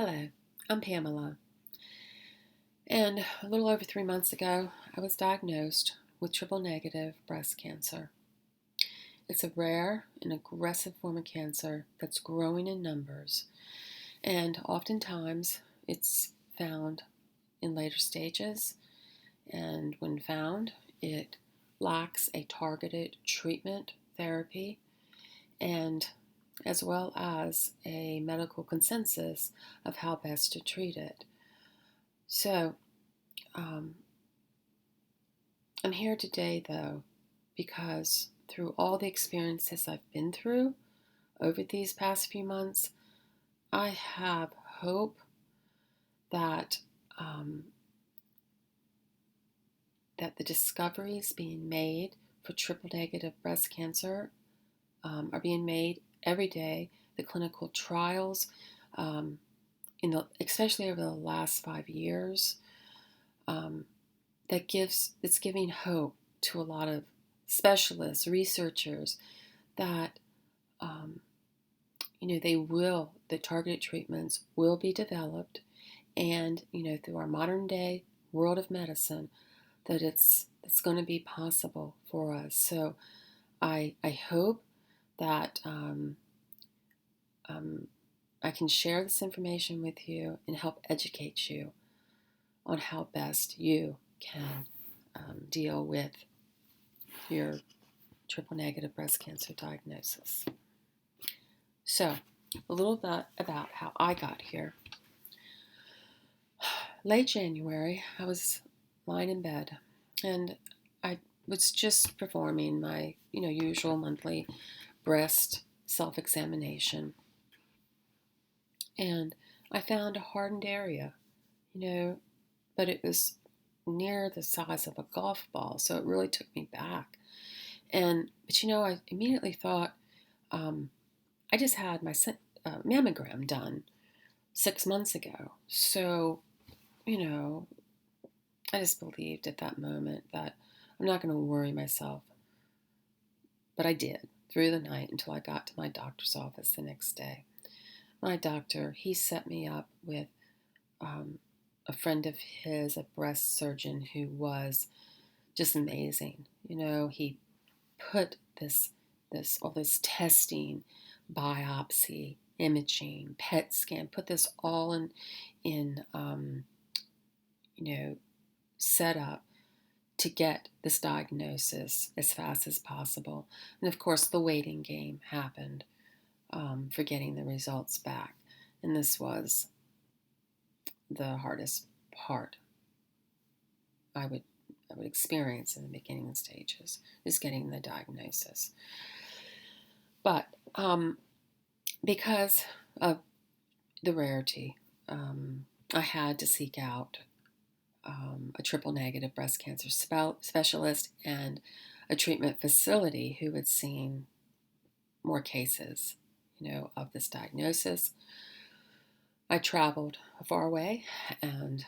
Hello, I'm Pamela, and a little over 3 months ago, I was diagnosed with triple-negative breast cancer. It's a rare and aggressive form of cancer that's growing in numbers, and oftentimes it's found in later stages, and when found, it lacks a targeted treatment therapy and as well as a medical consensus of how best to treat it. So, um, I'm here today, though, because through all the experiences I've been through over these past few months, I have hope that um, that the discoveries being made for triple-negative breast cancer are being made every day. The clinical trials, um, especially over the last 5 years, um, it's giving hope to a lot of specialists, researchers that um, the targeted treatments will be developed, and through our modern day world of medicine, that it's going to be possible for us. So I hope that um, I can share this information with you and help educate you on how best you can deal with your triple negative breast cancer diagnosis. So, a little bit about how I got here. Late January, I was lying in bed and I was just performing my, usual monthly breast self-examination. And I found a hardened area, but it was near the size of a golf ball, so it really took me back. But I immediately thought, I just had my mammogram done 6 months ago. So, I just believed at that moment that I'm not going to worry myself. But I did through the night until I got to my doctor's office the next day. My doctor, he set me up with a friend of his, a breast surgeon who was just amazing. He put all this testing, biopsy, imaging, PET scan, put this all in set up to get this diagnosis as fast as possible. And of course, the waiting game happened for getting the results back. And this was the hardest part I would experience in the beginning stages, is getting the diagnosis. But because of the rarity, I had to seek out a triple negative breast cancer specialist and a treatment facility who had seen more cases, of this diagnosis. I traveled far away, and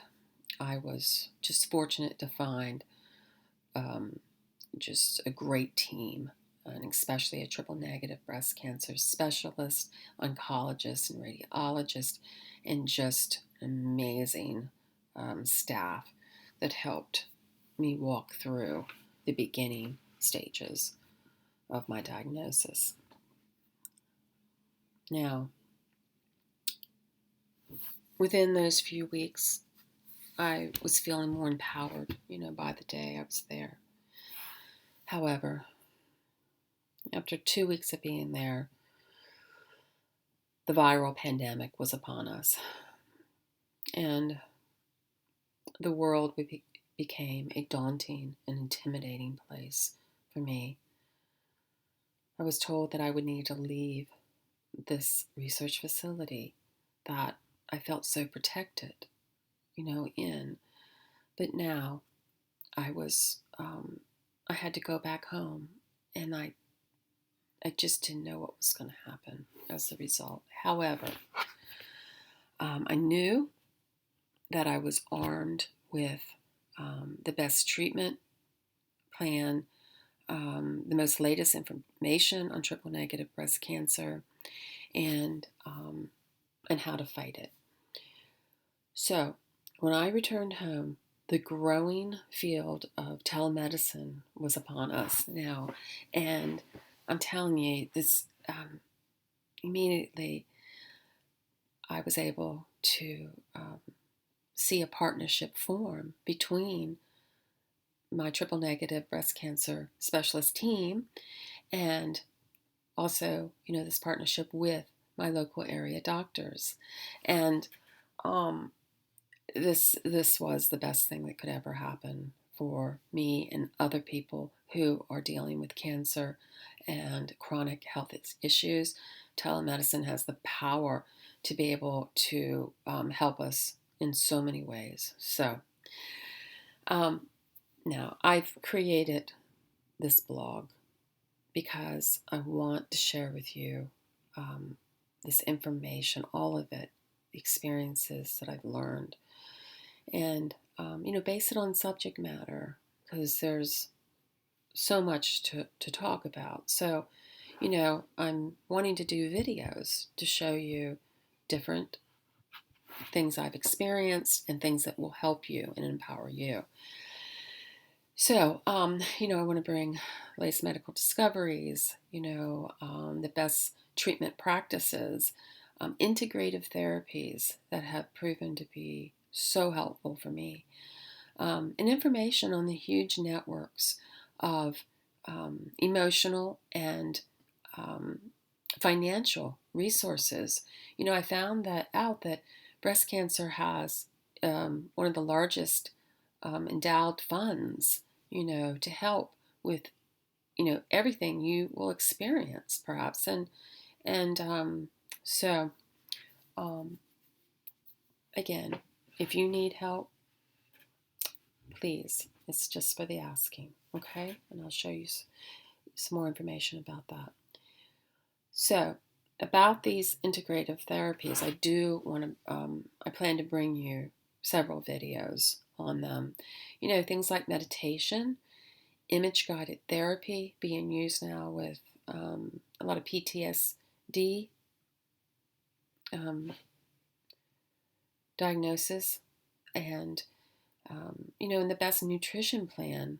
I was just fortunate to find just a great team, and especially a triple negative breast cancer specialist, oncologist, and radiologist, and just amazing staff that helped me walk through the beginning stages of my diagnosis. Now, within those few weeks, I was feeling more empowered, by the day I was there. However, after 2 weeks of being there, the viral pandemic was upon us, and the world became a daunting and intimidating place for me. I was told that I would need to leave this research facility that I felt so protected, in. But now I had to go back home, and I just didn't know what was going to happen as a result. However, I knew that I was armed with the best treatment plan, the most latest information on triple-negative breast cancer, and how to fight it. So, when I returned home, the growing field of telemedicine was upon us now. And I'm telling you, this immediately I was able to see a partnership form between my triple negative breast cancer specialist team and also, this partnership with my local area doctors. And um, this was the best thing that could ever happen for me and other people who are dealing with cancer and chronic health issues. Telemedicine has the power to be able to help us in so many ways. So um, now I've created this blog because I want to share with you um, this information, all of it, the experiences that I've learned, and base it on subject matter because there's so much to talk about. So, I'm wanting to do videos to show you different things I've experienced and things that will help you and empower you. So, I want to bring latest medical discoveries, the best treatment practices, integrative therapies that have proven to be so helpful for me, and information on the huge networks of emotional and um, financial resources. I found that breast cancer has one of the largest endowed funds, to help with, everything you will experience, perhaps. So, um, again, if you need help, please, it's just for the asking, okay? And I'll show you some more information about that. So, about these integrative therapies, I plan to bring you several videos on them. Things like meditation, image-guided therapy being used now with a lot of PTSD diagnosis, and and the best nutrition plan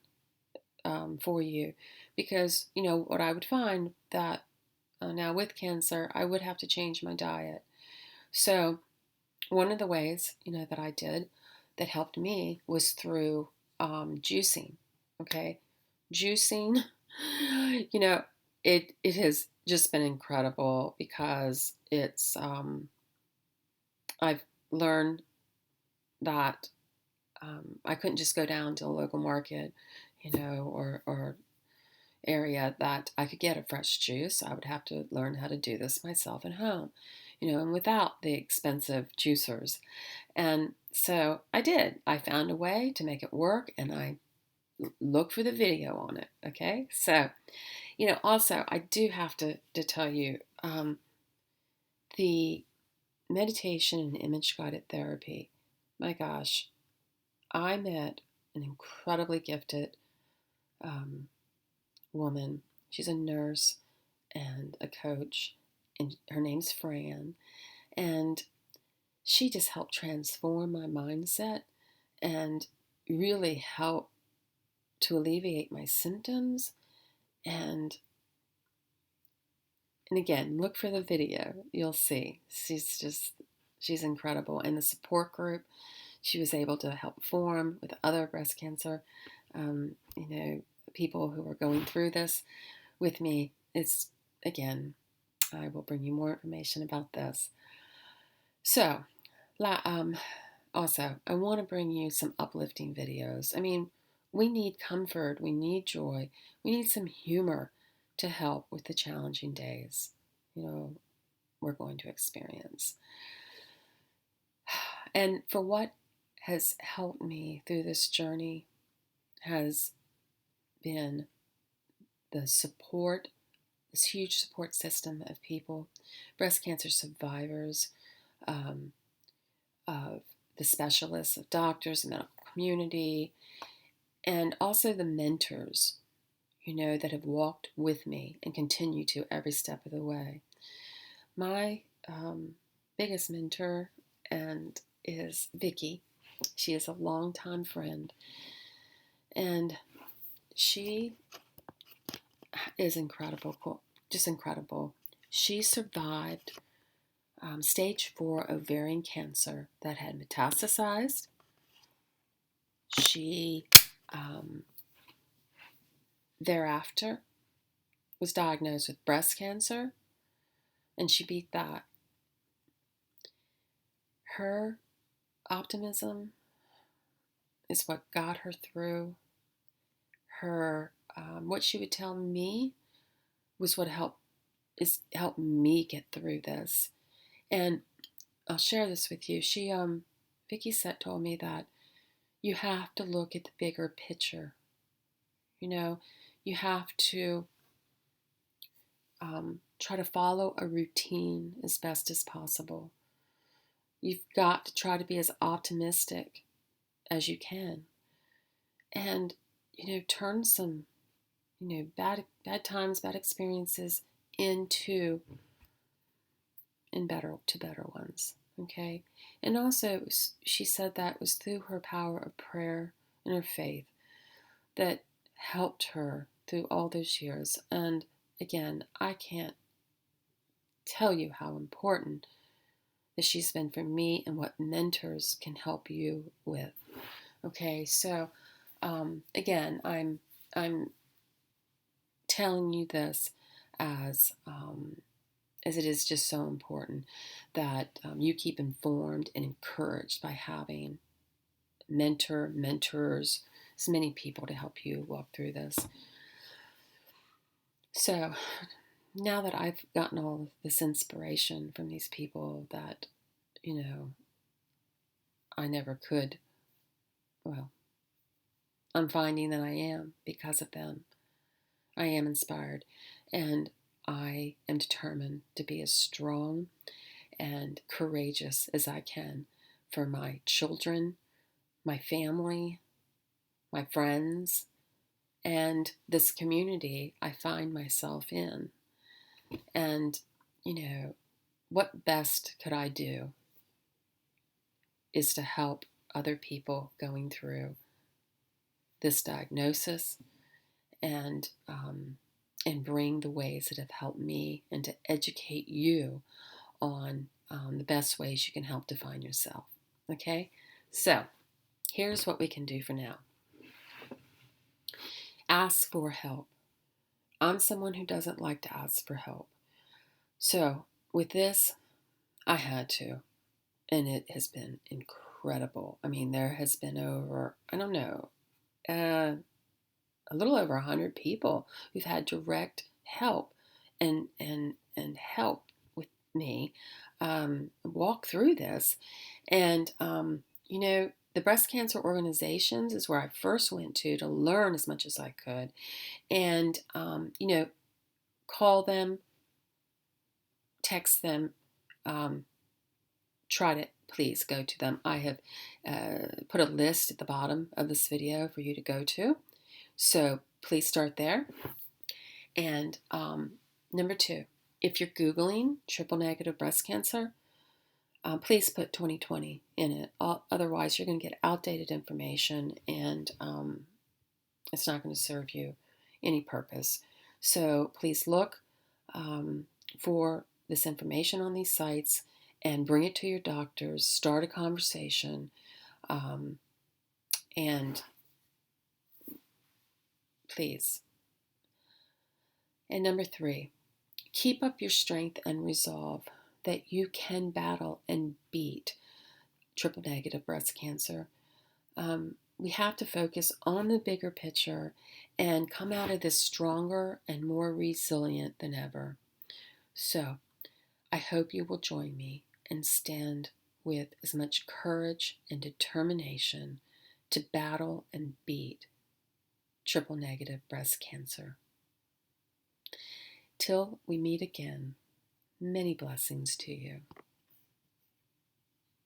for you, because what I would find that now with cancer, I would have to change my diet. So one of the ways that I did that helped me was through juicing. Okay, juicing. You know, it has just been incredible because I've learned that I couldn't just go down to a local market, or area that I could get a fresh juice. I would have to learn how to do this myself at home, and without the expensive juicers. And so I did. I found a way to make it work, and I looked for the video on it. Okay. So, also, I do have to tell you the meditation and image guided therapy. My gosh, I met an incredibly gifted um, woman. She's a nurse and a coach, and her name's Fran. And she just helped transform my mindset and really help to alleviate my symptoms. And again, look for the video. You'll see. She's incredible. And the support group she was able to help form with other breast cancer, people who are going through this with me. Again, I will bring you more information about this. So, also, I want to bring you some uplifting videos. I mean, we need comfort, we need joy, we need some humor to help with the challenging days, we're going to experience. And for what has helped me through this journey has been the support, this huge support system of people, breast cancer survivors, um, of the specialists, of doctors, the medical community, and also the mentors, that have walked with me and continue to every step of the way. My biggest mentor and is Vicky. She is a longtime friend, and she is incredible, just incredible. She survived stage 4 ovarian cancer that had metastasized. She thereafter was diagnosed with breast cancer, and she beat that. Her optimism is what got her through. Her what she would tell me was what helped me get through this. And I'll share this with you. Vicky told me that you have to look at the bigger picture. You know, you have to try to follow a routine as best as possible. You've got to try to be as optimistic as you can, and turn some bad times, bad experiences into better ones. Okay, and also she said that was through her power of prayer and her faith that helped her through all those years. And again, I can't tell you how important that she's been for me and what mentors can help you with. Okay, so again, I'm telling you this as it is just so important that you keep informed and encouraged by having mentors, as many people to help you walk through this. So now that I've gotten all this inspiration from these people that, I never could, well, I'm finding that I am because of them. I am inspired, and I am determined to be as strong and courageous as I can for my children, my family, my friends, and this community I find myself in. And, what best could I do is to help other people going through this diagnosis and bring the ways that have helped me and to educate you on the best ways you can help define yourself. Okay? So, here's what we can do for now. Ask for help. I'm someone who doesn't like to ask for help. So, with this, I had to. And it has been incredible. I mean, there has been over, I don't know, a little over 100 people who've had direct help and help with me walk through this. And, the breast cancer organizations is where I first went to learn as much as I could. And, call them, text them, try to please go to them. I have put a list at the bottom of this video for you to go to. So please start there. And number 2, if you're Googling triple negative breast cancer, please put 2020 in it. Otherwise, you're going to get outdated information, and it's not going to serve you any purpose. So please look for this information on these sites and bring it to your doctors. Start a conversation, and please. And number 3, keep up your strength and resolve that you can battle and beat triple negative breast cancer. We have to focus on the bigger picture and come out of this stronger and more resilient than ever. So, I hope you will join me and stand with as much courage and determination to battle and beat triple negative breast cancer. Till we meet again, many blessings to you.